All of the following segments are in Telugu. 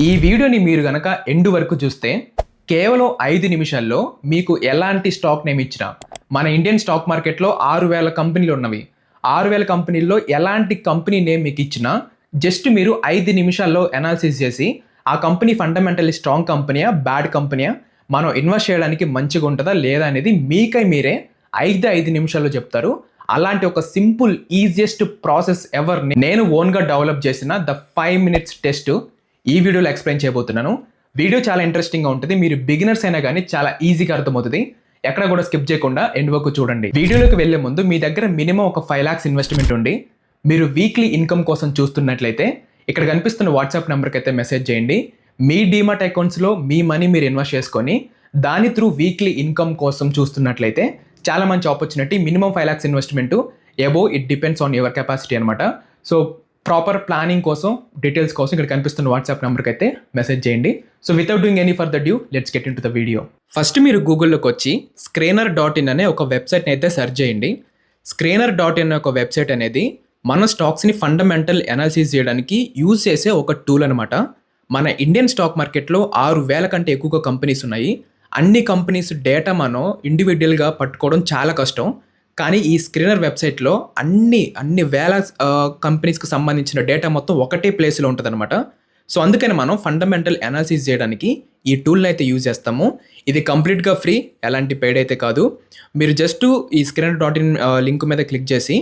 ఈ వీడియోని మీరు గనక ఎండ్ వరకు చూస్తే కేవలం 5 నిమిషాల్లో మీకు ఎలాంటి స్టాక్ నేమ్ ఇచ్చినా మన ఇండియన్ స్టాక్ మార్కెట్లో 6,000 కంపెనీలు ఉన్నవి. 6,000 కంపెనీల్లో ఎలాంటి కంపెనీ నేమ్ మీకు ఇచ్చినా జస్ట్ మీరు 5 నిమిషాల్లో అనాలిసిస్ చేసి ఆ కంపెనీ ఫండమెంటల్లీ స్ట్రాంగ్ కంపెనీయా, బ్యాడ్ కంపెనీయా, మనం ఇన్వెస్ట్ చేయడానికి మంచిగా ఉంటుందా లేదా అనేది మీరే 5 నిమిషాల్లో చెప్తారు. అలాంటి ఒక సింపుల్ ఈజియెస్ట్ ప్రాసెస్ ఎవర్ నేను ఓన్గా డెవలప్ చేసిన ద 5 minutes టెస్ట్ ఈ వీడియోలో ఎక్స్ప్లెయిన్ చేయబోతున్నాను. వీడియో చాలా ఇంట్రెస్టింగ్గా ఉంటుంది. మీరు బిగినర్స్ అయినా కానీ చాలా ఈజీగా అర్థమవుతుంది. ఎక్కడ కూడా స్కిప్ చేయకుండా ఎండ్ వరకు చూడండి. వీడియోలోకి వెళ్లే ముందు మీ దగ్గర మినిమం ఒక 5 lakhs ఇన్వెస్ట్మెంట్ ఉండి మీరు వీక్లీ ఇన్కమ్ కోసం చూస్తున్నట్లయితే ఇక్కడ కనిపిస్తున్న వాట్సాప్ నెంబర్కి అయితే మెసేజ్ చేయండి. మీ డీమాట్ అకౌంట్స్లో మీ మనీ మీరు ఇన్వెస్ట్ చేసుకొని దాని త్రూ వీక్లీ ఇన్కమ్ కోసం చూస్తున్నట్లయితే చాలా మంచి opportunity. Minimum 5 lakhs investment above it depends on your capacity అనమాట. సో ప్రాపర్ ప్లానింగ్ కోసం డీటెయిల్స్ కోసం ఇక్కడ కనిపిస్తున్న వాట్సాప్ నెంబర్కి అయితే మెసేజ్ చేయండి. So without doing any further due let's get in to the video. First మీరు గూగుల్లోకి వచ్చి screener.in అనే ఒక వెబ్సైట్ని అయితే సెర్చ్ చేయండి. screener.in అనే ఒక వెబ్సైట్ అనేది మన స్టాక్స్ని ఫండమెంటల్ అనాలిసిస్ చేయడానికి యూజ్ చేసే ఒక టూల్ అనమాట. మన ఇండియన్ స్టాక్ మార్కెట్లో 6,000 కంటే ఎక్కువగా కంపెనీస్ ఉన్నాయి. అన్ని కంపెనీస్ డేటా మనం ఇండివిజువల్గా పట్టుకోవడం చాలా కష్టం. కానీ ఈ స్క్రీనర్ వెబ్సైట్లో అన్ని వేల కంపెనీస్కి సంబంధించిన డేటా మొత్తం ఒకటే ప్లేస్లో ఉంటుంది అనమాట. సో అందుకని మనం ఫండమెంటల్ అనాలిసిస్ చేయడానికి ఈ టూల్ని అయితే యూజ్ చేస్తాము. ఇది కంప్లీట్గా ఫ్రీ, ఎలాంటి పెయిడ్ అయితే కాదు. మీరు జస్ట్ ఈ screener.in లింక్ మీద క్లిక్ చేసి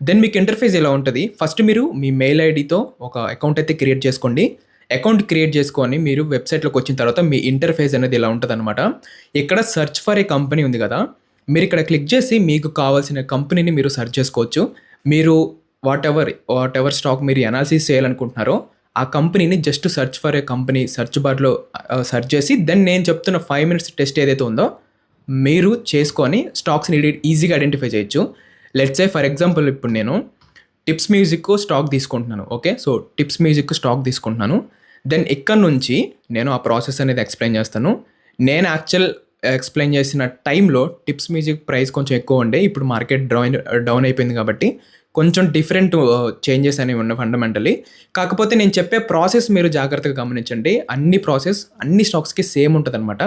దెన్ మీకు ఇంటర్ఫేస్ ఇలా ఉంటుంది. ఫస్ట్ మీరు మీ మెయిల్ ఐడితో ఒక అకౌంట్ అయితే క్రియేట్ చేసుకోండి. అకౌంట్ క్రియేట్ చేసుకొని మీరు వెబ్సైట్లోకి వచ్చిన తర్వాత మీ ఇంటర్ఫేస్ అనేది ఇలా ఉంటుంది అనమాట. ఇక్కడ సెర్చ్ ఫర్ ఏ కంపెనీ ఉంది కదా, మీరు ఇక్కడ క్లిక్ చేసి మీకు కావాల్సిన కంపెనీని మీరు సెర్చ్ చేసుకోవచ్చు. మీరు వాట్ ఎవర్ స్టాక్ మీరు అనాలిసిస్ చేయాలనుకుంటున్నారో ఆ కంపెనీని just search for a company search బార్లో సెర్చ్ చేసి దెన్ నేను చెప్తున్న 5 minutes టెస్ట్ ఏదైతే ఉందో మీరు చేసుకొని స్టాక్స్ని ఈజీగా ఐడెంటిఫై చేయొచ్చు. లెట్స్ సే ఫర్ ఎగ్జాంపుల్ ఇప్పుడు నేను టిప్స్ మ్యూజిక్ స్టాక్ తీసుకుంటున్నాను. Okay, so tips music stock తీసుకుంటున్నాను. దెన్ ఇక్కడ నుంచి నేను ఆ ప్రాసెస్ అనేది ఎక్స్ప్లెయిన్ చేస్తాను. నేను ఎక్స్ప్లెయిన్ చేసిన టైంలో టిప్స్ మ్యూజిక్ ప్రైస్ కొంచెం ఎక్కువ ఉండే, ఇప్పుడు మార్కెట్ డౌన్ అయిపోయింది కాబట్టి కొంచెం డిఫరెంట్ చేంజెస్ అనేవి ఉన్నాయి ఫండమెంటలీ. కాకపోతే నేను చెప్పే ప్రాసెస్ మీరు జాగ్రత్తగా గమనించండి. అన్ని స్టాక్స్కి సేమ్ ఉంటుంది అనమాట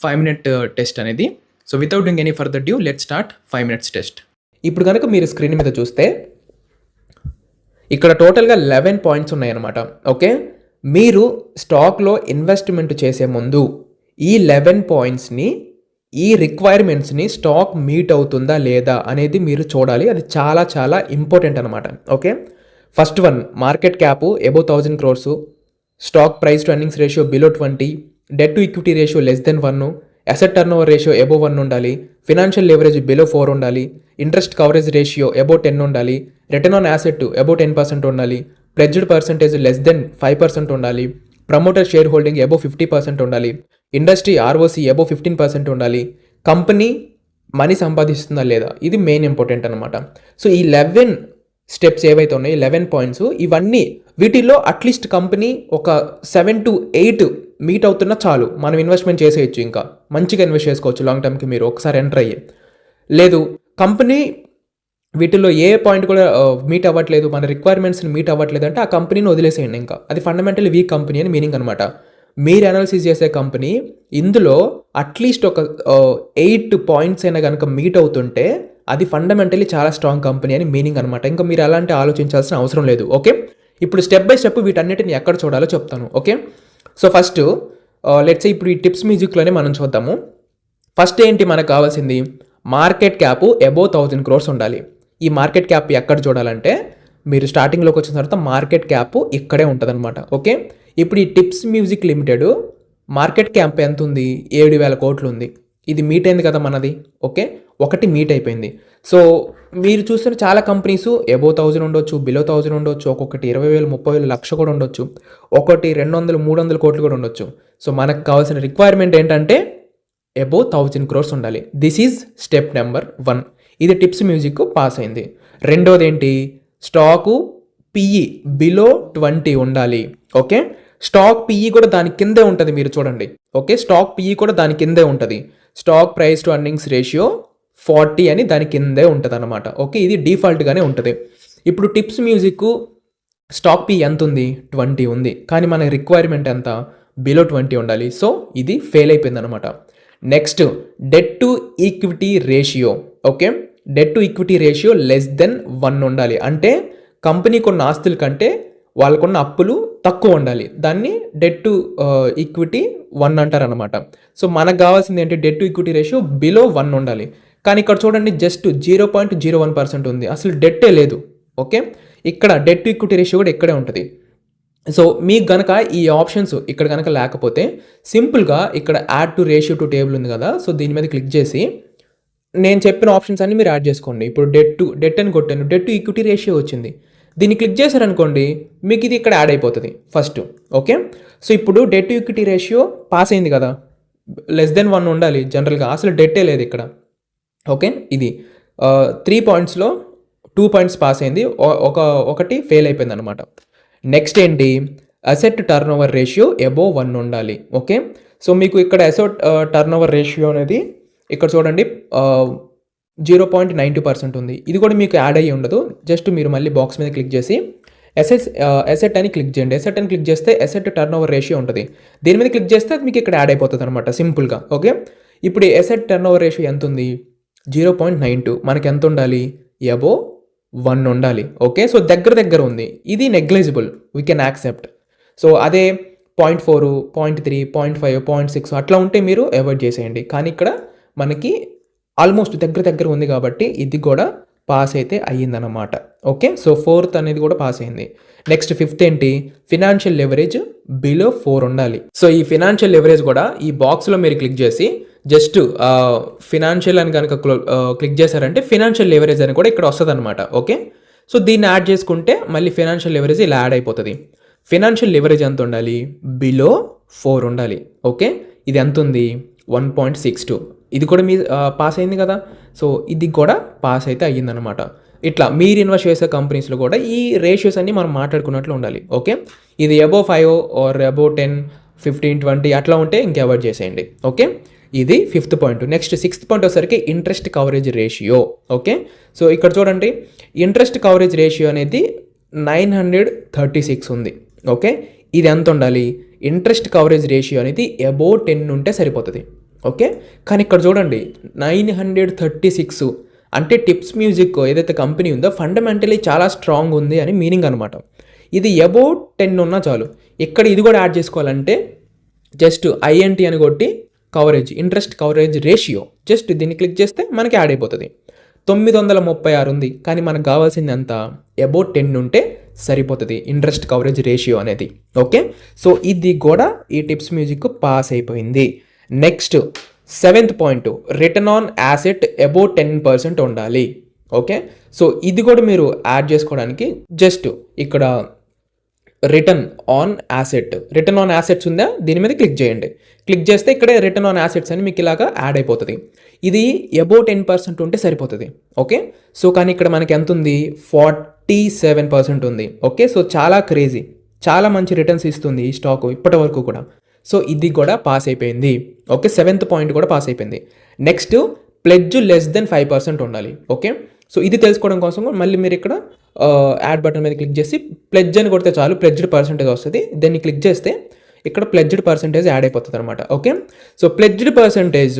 5 minute టెస్ట్ అనేది. So without doing any further due let start 5 minutes test. ఇప్పుడు కనుక మీరు స్క్రీన్ మీద చూస్తే ఇక్కడ టోటల్గా 11 పాయింట్స్ ఉన్నాయన్నమాట. ఓకే, మీరు స్టాక్లో ఇన్వెస్ట్మెంట్ చేసే ముందు ఈ 11 పాయింట్స్ని, ఈ రిక్వైర్మెంట్స్ని స్టాక్ మీట్ అవుతుందా లేదా అనేది మీరు చూడాలి. అది చాలా చాలా ఇంపార్టెంట్ అనమాట. Okay, first one, market cap above 1,000 crores, stock price to earnings ratio below 20, debt to equity ratio less than 1, asset turn over ratio above 1 ఉండాలి, ఫినాన్షియల్ లెవరేజ్ బిలో 4 ఉండాలి, ఇంట్రెస్ట్ కవరేజ్ రేషియో అబోవ్ 10 ఉండాలి, రిటర్న్ ఆన్ యాసెట్ అబోవ్ 10% ఉండాలి, ప్లెడ్జ్డ్ పర్సెంటేజ్ లెస్ దెన్ 5% ఉండాలి, ప్రమోటర్ షేర్ హోల్డింగ్ అబోవ్ 50% ఉండాలి, ఇండస్ట్రీ ఆర్ఓసి అబోవ్ 15% ఉండాలి, కంపెనీ మనీ సంపాదిస్తుందా లేదా, ఇది మెయిన్ ఇంపార్టెంట్ అనమాట. సో ఈ 11 స్టెప్స్ ఏవైతే ఉన్నాయో 11 పాయింట్స్, ఇవన్నీ వీటిల్లో అట్లీస్ట్ కంపెనీ ఒక 7 to 8 మీట్ అవుతున్నా చాలు, మనం ఇన్వెస్ట్మెంట్ చేసేయచ్చు. ఇంకా మంచిగా ఇన్వెస్ట్ చేసుకోవచ్చు లాంగ్ టర్మ్కి మీరు ఒకసారి ఎంటర్ అయ్యి. లేదు కంపెనీ వీటిల్లో ఏ పాయింట్ కూడా మీట్ అవ్వట్లేదు, మన రిక్వైర్మెంట్స్ని మీట్ అవ్వట్లేదు అంటే ఆ కంపెనీని వదిలేసేయండి. ఇంకా అది ఫండమెంటల్లీ వీక్ కంపెనీ అని మీనింగ్ అనమాట. మీరు అనాలిసిస్ చేసే కంపెనీ ఇందులో అట్లీస్ట్ ఒక 8 పాయింట్స్ అయినా కనుక మీట్ అవుతుంటే అది ఫండమెంటల్లీ చాలా స్ట్రాంగ్ కంపెనీ అని మీనింగ్ అనమాట. ఇంకా మీరు అలాంటి ఆలోచించాల్సిన అవసరం లేదు. ఓకే, ఇప్పుడు స్టెప్ బై స్టెప్ వీటన్నిటిని ఎక్కడ చూడాలో చెప్తాను. ఓకే, సో ఫస్ట్ లెట్స్ ఇప్పుడు ఈ టిప్స్ మ్యూజిక్లోనే మనం చూద్దాము. ఫస్ట్ ఏంటి మనకు కావాల్సింది, మార్కెట్ క్యాప్ అబోవ్ 1,000 crores ఉండాలి. ఈ మార్కెట్ క్యాప్ ఎక్కడ చూడాలంటే మీరు స్టార్టింగ్లోకి వచ్చిన తర్వాత మార్కెట్ క్యాప్ ఇక్కడే ఉంటుంది అనమాట. ఓకే, ఇప్పుడు ఈ tips music limited market cap ఎంత ఉంది, 7,000 crores ఉంది. ఇది మీట్ అయింది కదా మనది. ఓకే, ఒకటి మీట్ అయిపోయింది. సో మీరు చూస్తున్న చాలా కంపెనీస్ అబోవ్ 1,000 ఉండొచ్చు, బిలో 1,000 ఉండొచ్చు, ఒక్కొక్కటి 20,000, 30,000, లక్ష కూడా ఉండొచ్చు, ఒకటి 200, 300 crores కూడా ఉండొచ్చు. సో మనకు కావాల్సిన రిక్వైర్మెంట్ ఏంటంటే అబోవ్ 1,000 crores ఉండాలి. This is step number 1. ఇది టిప్స్ మ్యూజిక్ పాస్ అయింది. రెండోది ఏంటి, స్టాకు పిఈ బిలో 20 ఉండాలి. ఓకే, స్టాక్ పిఈ కూడా దాని కిందే ఉంటుంది, మీరు చూడండి. ఓకే, స్టాక్ పిఈ కూడా దాని కిందే ఉంటుంది. Stock price to earnings ratio 40 అని దాని కిందే ఉంటుంది అనమాట. ఓకే, ఇది డిఫాల్ట్గానే ఉంటుంది. ఇప్పుడు టిప్స్ మ్యూజిక్ స్టాక్ పి ఎంత ఉంది, 20 ఉంది, కానీ మన రిక్వైర్మెంట్ ఎంత, బిలో 20 ఉండాలి. సో ఇది ఫెయిల్ అయిపోయింది అనమాట. Next debt to equity ratio. Okay, debt to equity ratio less than 1 ఉండాలి. అంటే కంపెనీకి ఉన్న ఆస్తుల కంటే వాళ్ళకున్న అప్పులు తక్కువ ఉండాలి. దాన్ని డెట్ టు ఈక్విటీ 1 అంటారనమాట. సో మనకు కావాల్సింది ఏంటి, debt to equity ratio below 1 ఉండాలి. కానీ ఇక్కడ చూడండి జస్ట్ 0.01% ఉంది, అసలు డెట్టే లేదు. ఓకే, ఇక్కడ డెట్ టు ఈక్విటీ రేషియో కూడా ఇక్కడే ఉంటుంది. సో మీకు గనక ఈ ఆప్షన్స్ ఇక్కడ కనుక లేకపోతే సింపుల్గా ఇక్కడ add to ratio to table ఉంది కదా, సో దీని మీద క్లిక్ చేసి నేను చెప్పిన ఆప్షన్స్ అన్ని మీరు యాడ్ చేసుకోండి. ఇప్పుడు డెట్ అని కొట్టాను, డెట్ టు ఈక్విటీ రేషియో వచ్చింది. దీన్ని క్లిక్ చేశారనుకోండి మీకు ఇది ఇక్కడ యాడ్ అయిపోతుంది ఫస్ట్. ఓకే, సో ఇప్పుడు debt to equity ratio pass అయింది కదా, లెస్ దెన్ 1 ఉండాలి జనరల్గా, అసలు డెట్టే లేదు ఇక్కడ. ఓకే, ఇది 3 పాయింట్స్లో 2 పాయింట్స్ పాస్ అయింది, ఒకటి ఫెయిల్ అయిపోయింది అనమాట. నెక్స్ట్ ఏంటి, asset turn over ratio above 1 ఉండాలి. ఓకే, సో మీకు ఇక్కడ అసెట్ టర్న్ ఓవర్ రేషియో అనేది ఇక్కడ చూడండి 0.92% ఉంది. ఇది కూడా మీకు యాడ్ అయ్యి ఉండదు, జస్ట్ మీరు మళ్ళీ బాక్స్ మీద క్లిక్ చేసి అసెట్ అని క్లిక్ చేయండి. అసెట్ అని క్లిక్ చేస్తే అసెట్ టర్న్ ఓవర్ రేషియో ఉంటుంది, దీని మీద క్లిక్ చేస్తే మీకు ఇక్కడ యాడ్ అయిపోతుంది అనమాట సింపుల్గా. ఓకే, ఇప్పుడు అసెట్ టర్న్ ఓవర్ రేషియో ఎంత ఉంది, 0.92. మనకి ఎంత ఉండాలి, అబోవ్ 1 ఉండాలి. ఓకే, సో దగ్గర ఉంది, ఇది negligible, we can accept. So అదే 0.4, 0.3, 0.5, 0.6 అట్లా ఉంటే మీరు అవాయిడ్ చేసేయండి. కానీ ఇక్కడ మనకి ఆల్మోస్ట్ దగ్గర ఉంది కాబట్టి ఇది కూడా పాస్ అయితే అయ్యిందన్నమాట. ఓకే, సో 4th అనేది కూడా పాస్ అయింది. నెక్స్ట్ 5th ఏంటి, ఫినాన్షియల్ లెవరేజ్ బిలో 4 ఉండాలి. సో ఈ ఫినాన్షియల్ లెవరేజ్ కూడా ఈ బాక్స్లో మీరు క్లిక్ చేసి జస్ట్ ఫినాన్షియల్ అని కనుక క్లిక్ చేశారంటే ఫినాన్షియల్ లెవరేజ్ అని కూడా ఇక్కడ వస్తుంది అనమాట. ఓకే, సో దీన్ని యాడ్ చేసుకుంటే మళ్ళీ ఫినాన్షియల్ లెవరేజ్ ఇలా యాడ్ అయిపోతుంది. ఫినాన్షియల్ లెవరేజ్ ఎంత ఉండాలి, బిలో 4 ఉండాలి. ఓకే, ఇది ఎంత ఉంది, 1.62. ఇది కూడా మీ పాస్ అయింది కదా, సో ఇది కూడా పాస్ అయితే అయ్యిందనమాట. ఇట్లా మీరు ఇన్వెస్ట్ చేసే కంపెనీస్లో కూడా ఈ రేషియోస్ అన్ని మనం మాట్లాడుకున్నట్లు ఉండాలి. ఓకే, ఇది అబోవ్ 5 ఆర్ అబోవ్ 10, 15, 20 అట్లా ఉంటే ఇంకా అవాయిడ్ చేసేయండి. ఓకే, ఇది 5th point. Next 6th point వచ్చేసరికి interest coverage ratio. Okay, so ఇక్కడ చూడండి ఇంట్రెస్ట్ కవరేజ్ రేషియో అనేది 936 ఉంది. ఓకే, ఇది ఎంత ఉండాలి, ఇంట్రెస్ట్ కవరేజ్ రేషియో అనేది అబోవ్ 10 ఉంటే సరిపోతుంది. ఓకే, కానీ ఇక్కడ చూడండి 936 అంటే టిప్స్ మ్యూజిక్ ఏదైతే కంపెనీ ఉందో ఫండమెంటలీ చాలా స్ట్రాంగ్ ఉంది అని మీనింగ్ అనమాట. ఇది అబోవ్ 10 ఉన్నా చాలు. ఇక్కడ ఇది కూడా యాడ్ చేసుకోవాలంటే జస్ట్ ఐఎన్టీ అని కొట్టి coverage, interest coverage ratio, just దీన్ని క్లిక్ చేస్తే మనకి యాడ్ అయిపోతుంది. 936 ఉంది, కానీ మనకు కావాల్సింది ఎంత, అబోవ్ 10 ఉంటే సరిపోతుంది ఇంట్రెస్ట్ కవరేజ్ రేషియో అనేది. ఓకే, సో ఇది కూడా ఈ టిప్స్ మ్యూజిక్ పాస్ అయిపోయింది. Next 7th point, return on asset above 10% ఉండాలి. ఓకే, సో ఇది కూడా మీరు యాడ్ చేసుకోవడానికి జస్ట్ ఇక్కడ రిటర్న్ ఆన్ యాసెట్స్ ఉందా, దీని మీద క్లిక్ చేయండి. క్లిక్ చేస్తే ఇక్కడే రిటర్న్ ఆన్ యాసెట్స్ అని మీకు ఇలాగా యాడ్ అయిపోతుంది. ఇది అబోవ్ 10% ఉంటే సరిపోతుంది. ఓకే, సో కానీ ఇక్కడ మనకి ఎంత ఉంది, 47% ఉంది. ఓకే, సో చాలా క్రేజీ, చాలా మంచి రిటర్న్స్ ఇస్తుంది ఈ స్టాక్ ఇప్పటి వరకు కూడా. సో ఇది కూడా పాస్ అయిపోయింది. ఓకే, 7th పాయింట్ కూడా పాస్ అయిపోయింది. నెక్స్ట్ ప్లెడ్జ్ లెస్ దెన్ 5% ఉండాలి. ఓకే, సో ఇది తెలుసుకోవడం కోసం మళ్ళీ మీరు ఇక్కడ యాడ్ బటన్ మీద క్లిక్ చేసి ప్లెడ్జ్ అని కొడితే చాలు, ప్లెడ్జ్డ్ పర్సెంటేజ్ వస్తుంది. దాన్ని క్లిక్ చేస్తే ఇక్కడ ప్లెడ్జ్డ్ పర్సెంటేజ్ యాడ్ అయిపోతుంది అనమాట. ఓకే, సో ప్లెడ్జ్డ్ పర్సెంటేజ్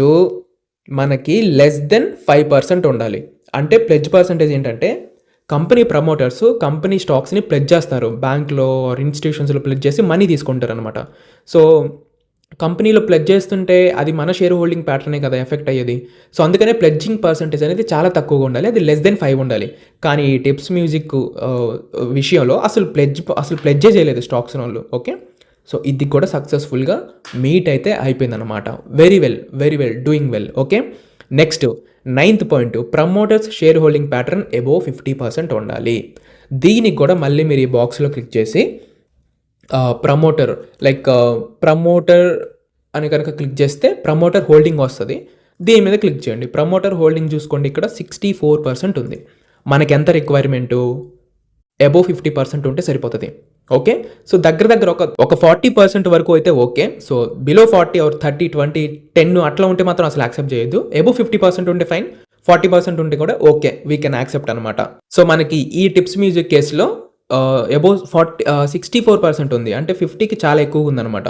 మనకి లెస్ దెన్ 5% ఉండాలి. అంటే ప్లెడ్జ్ పర్సెంటేజ్ ఏంటంటే కంపెనీ ప్రమోటర్స్ కంపెనీ స్టాక్స్ని ప్లెడ్జ్ చేస్తారు, బ్యాంక్లో ఆర్ ఇన్స్టిట్యూషన్స్లో ప్లెడ్జ్ చేసి మనీ తీసుకుంటారు అనమాట. సో కంపెనీలో ప్లెడ్జ్ చేస్తుంటే అది మన షేర్ హోల్డింగ్ ప్యాటర్నే కదా ఎఫెక్ట్ అయ్యేది. సో అందుకనే ప్లెడ్జింగ్ పర్సెంటేజ్ అనేది చాలా తక్కువగా ఉండాలి, అది లెస్ దెన్ 5 ఉండాలి. కానీ ఈ టిప్స్ మ్యూజిక్ విషయంలో అసలు ప్లెడ్జే చేయలేదు స్టాక్స్ వాళ్ళు. ఓకే, సో ఇది కూడా సక్సెస్ఫుల్గా మీట్ అయితే అయిపోయిందన్నమాట. Very well doing well. Okay, next 9th point, promoters share holding pattern above 50% ఉండాలి. దీనికి కూడా మళ్ళీ మీరు ఈ బాక్స్లో క్లిక్ చేసి ప్రమోటర్ అని కనుక క్లిక్ చేస్తే ప్రమోటర్ హోల్డింగ్ వస్తుంది, దీని మీద క్లిక్ చేయండి. ప్రమోటర్ హోల్డింగ్ చూసుకోండి, ఇక్కడ 64% ఉంది. మనకి ఎంత రిక్వైర్మెంటు, అబోవ్ 50% ఉంటే సరిపోతుంది. ఓకే, సో దగ్గర ఒక 40% వరకు అయితే ఓకే. సో బిలో 40 ఆర్ 30, 20, 10 అట్లా ఉంటే మాత్రం అసలు యాక్సెప్ట్ చేయొద్దు. అబోవ్ 50% ఉంటే ఫైన్, 40% ఉంటే కూడా ఓకే, వీ కెన్ యాక్సెప్ట్ అనమాట. సో మనకి ఈ టిప్స్ మ్యూజిక్ కేసులో అబోవ్ 64% ఉంది. అంటే 50కి చాలా ఎక్కువగా ఉందనమాట.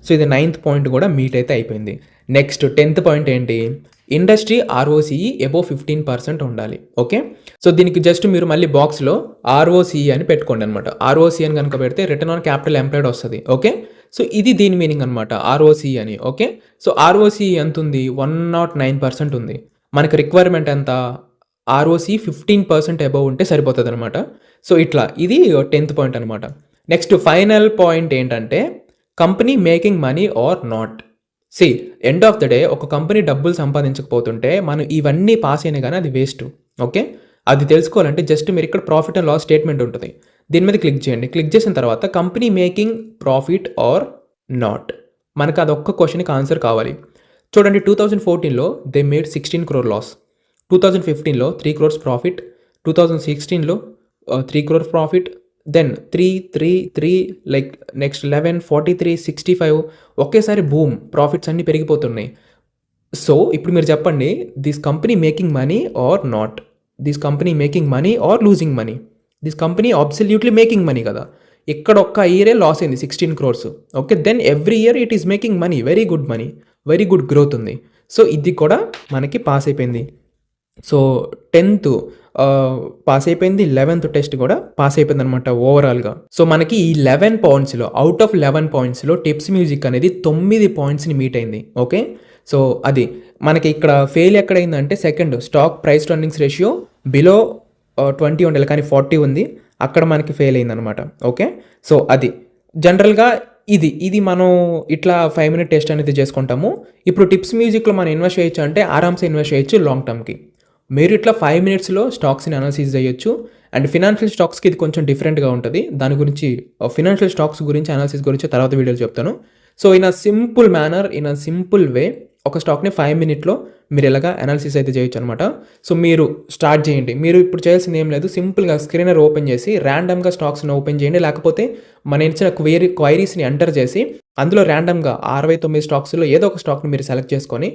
సో, ఇది నైన్త్ పాయింట్ కూడా మీట్ అయితే అయిపోయింది. నెక్స్ట్ 10థ్ పాయింట్ ఏంటి? ఇండస్ట్రీ ఆర్ఓసీఈ అబోవ్ 15% ఉండాలి. ఓకే. సో, దీనికి జస్ట్ మీరు మళ్ళీ బాక్స్‌లో ఆర్ఓసీఈ అని పెట్టుకోండి అనమాట. ఆర్ఓసీఈ అని గనుక పెడితే రిటర్న్ ఆన్ క్యాపిటల్ ఎంప్లాయిడ్ వస్తది. ఓకే. సో, ఇది దీని మీనింగ్ అనమాట ఆర్ఓసీఈ అని. ఓకే. సో, ఆర్ఓసీఈ ఎంతుంది? 109% ఉంది. మనకి రిక్వైర్మెంట్ ఎంత? ఆర్ఓసీ 15% అబోవ్ ఉంటే సరిపోతదనమాట. సో, ఇట్లా ఇది 10థ్ పాయింట్ అనమాట. నెక్స్ట్ ఫైనల్ పాయింట్ ఏంటంటే company making money or not. See end of the day ఒక కంపెనీ డబ్బులు సంపాదించకపోతుంటే మనం ఇవన్నీ పాస్ అయినా గానీ అది వేస్ట్. ఓకే. అది తెలుసుకోవాలంటే జస్ట్ మీరు ఇక్కడ ప్రాఫిట్ అండ్ లాస్ స్టేట్మెంట్ ఉంటది. దీని మీద క్లిక్ చేయండి. క్లిక్ చేసిన తర్వాత company making profit or not. మనకు అదొక్క క్వెషన్‌కి ఆన్సర్ కావాలి. చూడండి 2014లో దే మేడ్ 16 crore లాస్. 2015లో 3 crores ప్రాఫిట్. 2016లో 3 crore profit. Then 3, 3, 3 like next 11, 43, 65 ఒకేసారి బూమ్ ప్రాఫిట్స్ అన్నీ పెరిగిపోతున్నాయి. సో, ఇప్పుడు మీరు చెప్పండి this company making money or not? This company making money or losing money? This company absolutely making money కదా! ఇక్కడ ఒక్క ఇయరే లాస్ అయింది 16 crores. Okay. Then every year it is making money. Very good money. Very good growth ఉంది. సో, ఇది కూడా మనకి పాస్ అయిపోయింది. సో, 10థ్ పాస్ అయిపోయింది. 11th టెస్ట్ కూడా పాస్ అయిపోయిందనమాట ఓవరాల్‌గా. సో, మనకి ఈ 11 పాయింట్స్‌లో ఔట్ ఆఫ్ 11 పాయింట్స్‌లో టిప్స్ మ్యూజిక్ అనేది 9 పాయింట్స్‌ని మీట్ అయింది. ఓకే. సో, అది మనకి ఇక్కడ ఫెయిల్ ఎక్కడైందంటే second stock price to earnings ratio below 20 ఉండాలి కానీ 40 ఉంది. అక్కడ మనకి ఫెయిల్ అయిందనమాట. ఓకే. సో, అది జనరల్‌గా ఇది మనం ఇట్లా 5 మినిట్ టెస్ట్ అనేది చేసుకుంటాము. ఇప్పుడు టిప్స్ మ్యూజిక్‌లో మనం ఇన్వెస్ట్ చేయొచ్చు అంటే ఆరామ్సే ఇన్వెస్ట్ చేయొచ్చు లాంగ్ టర్మ్‌కి. మీరు ఇట్లా 5 మినిట్స్‌లో స్టాక్స్‌ని అనాలిసిస్ చేయొచ్చు. అండ్ ఫినాన్షియల్ స్టాక్స్‌కి ఇది కొంచెం డిఫరెంట్‌గా ఉంటది. దాని గురించి ఫినాన్షియల్ స్టాక్స్ గురించి అనాలిసిస్ గురించి తర్వాత వీడియోలో చెప్తాను. So, in a simple manner, in a simple way ఒక స్టాక్‌ని 5 మినిట్‌లో మీరు ఇలాగా అనాలిసిస్ అయితే చేయొచ్చనమాట. సో, మీరు స్టార్ట్ చేయండి. మీరు ఇప్పుడు చేయాల్సింది ఏం లేదు. సింపుల్‌గా స్క్రీనర్ ఓపెన్ చేసి ర్యాండమ్‌గా స్టాక్స్‌ని ఓపెన్ చేయండి. లేకపోతే మనం ఇచ్చిన క్వైరీస్‌ని ఎంటర్ చేసి అందులో ర్యాండమ్‌గా 69 స్టాక్స్‌లో ఏదో ఒక స్టాక్‌ని మీరు సెలెక్ట్ చేసుకొని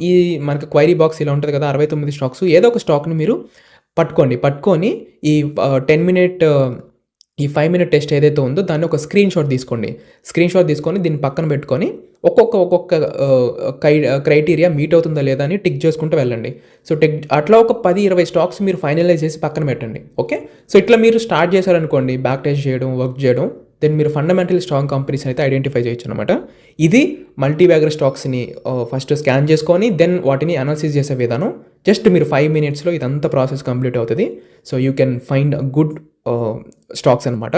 ఈ మనకి క్వైరీ బాక్స్ ఇలా ఉంటది కదా! 69 స్టాక్స్ ఏదో ఒక స్టాక్‌ని మీరు పట్టుకొని ఈ 10 మినిట్ ఈ 5 మినిట్ టెస్ట్ ఏదైతే ఉందో దాన్ని ఒక స్క్రీన్‌షాట్ తీసుకోండి. స్క్రీన్‌షాట్ తీసుకొని దీన్ని పక్కన పెట్టుకొని ఒక్కొక్క క్రైటీరియా మీట్ అవుతుందా లేదా అని టిక్ చేసుకుంటూ వెళ్ళండి. సో, అట్లా ఒక 10, 20 స్టాక్స్ మీరు ఫైనలైజ్ చేసి పక్కన పెట్టండి. ఓకే. సో, ఇట్లా మీరు స్టార్ట్ చేశారనుకోండి బ్యాక్ టెస్ట్ చేయడం, వర్క్ చేయడం, దెన్ మీరు ఫండమెంటల్ స్ట్రాంగ్ కంపెనీస్ అయితే ఐడెంటిఫై చేయొచ్చనమాట. ఇది మల్టీ బ్యాగర్ స్టాక్స్‌ని ఫస్ట్ స్కాన్ చేసుకొని దెన్ వాటిని అనాలిసిస్ చేసే విధానం. జస్ట్ మీరు 5 మినిట్స్‌లో ఇదంతా ప్రాసెస్ కంప్లీట్ అవుతది. So, you can find good stocks అనమాట.